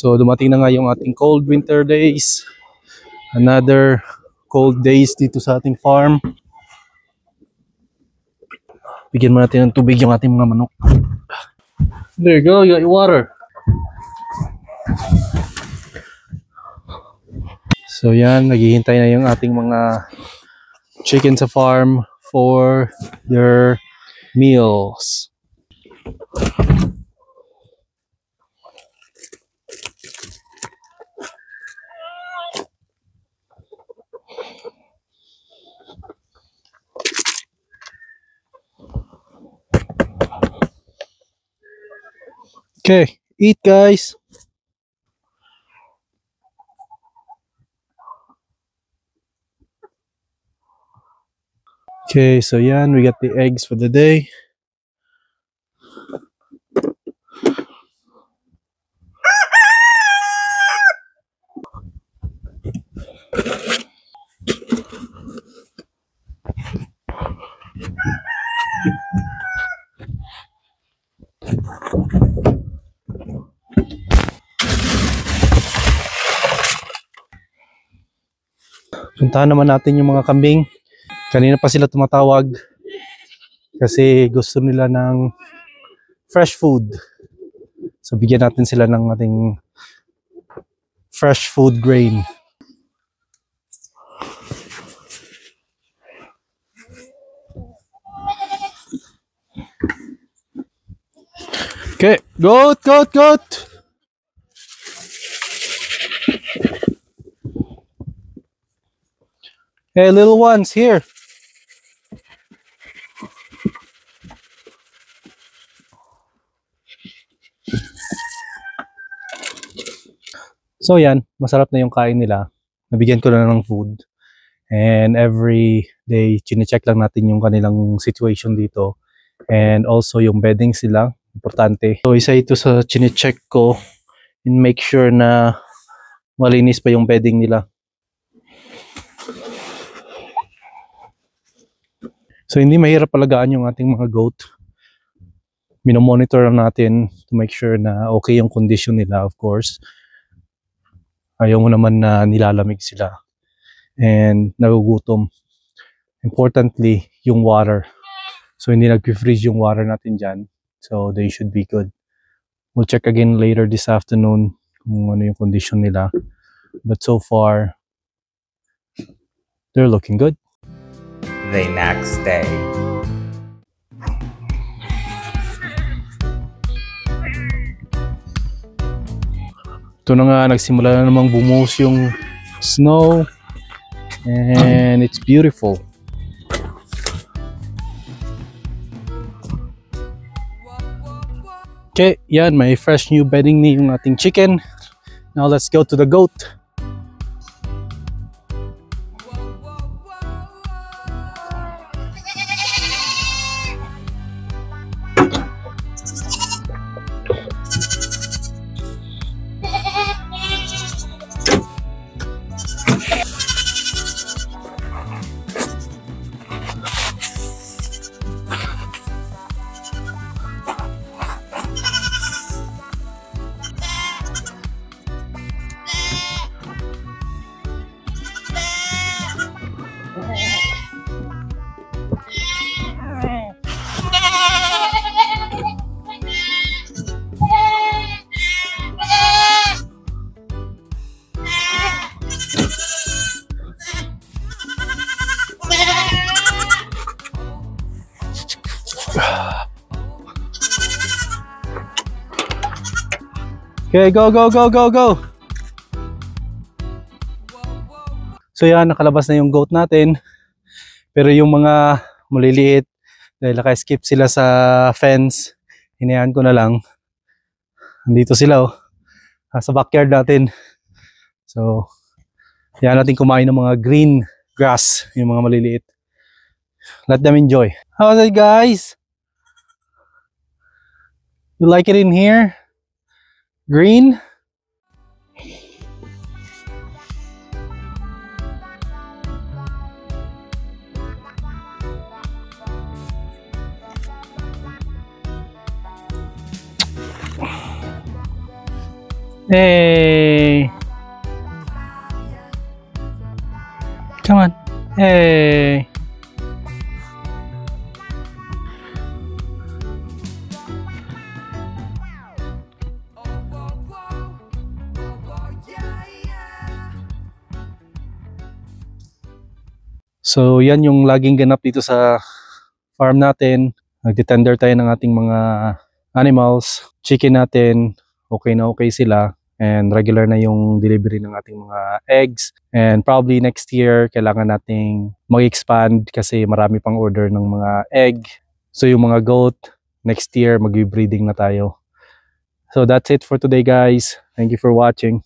So dumating na nga yung ating cold winter days. Another cold days dito sa ating farm. Bigyan mo natin ng tubig yung ating mga manok. There you go, you got your water. So yan, naghihintay na yung ating mga chicken sa farm for their meals. Okay, eat guys. Okay, so yan, we got the eggs for the day. Puntahan naman natin yung mga kambing. Kanina pa sila tumatawag kasi gusto nila ng fresh food. So bigyan natin sila ng ating fresh food grain. Okay, goat, goat, goat. Hey, little ones, here. So yan, masarap na yung kain nila. Nabigyan ko na ng food. And every day, chine-check lang natin yung kanilang situation dito. And also yung bedding sila, importante. So isa ito sa chine-check ko and make sure na malinis pa yung bedding nila. So hindi mahirap palagaan yung ating mga goat. Minomonitor lang natin to make sure na okay yung condition nila, of course. Ayaw mo naman na nilalamig sila and nagugutom. Importantly, yung water. So hindi nag-freeze yung water natin dyan. So they should be good. We'll check again later this afternoon kung ano yung condition nila. But so far, they're looking good. The next day. Ito na nga, nagsimula na namang bumuhos yung snow and it's beautiful. Okay, yan, may fresh new bedding ni yung ating chicken. Now let's go to the goat. Okay, go, go, go, go, go! So yan, nakalabas na yung goat natin. Pero yung mga maliliit, dahil naka-skip sila sa fence, hinayaan ko na lang. Nandito sila sa backyard natin. So, yan natin kumain ng mga green grass, yung mga maliliit. Let them enjoy. How's it, guys? You like it in here? Green? Hey! Come on. Hey! So yan yung laging ganap dito sa farm natin. Nagtitender tayo ng ating mga animals. Chicken natin, okay na okay sila. And regular na yung delivery ng ating mga eggs. And probably next year, kailangan nating mag-expand kasi marami pang order ng mga egg. So yung mga goat, next year mag-breeding na tayo. So that's it for today guys. Thank you for watching.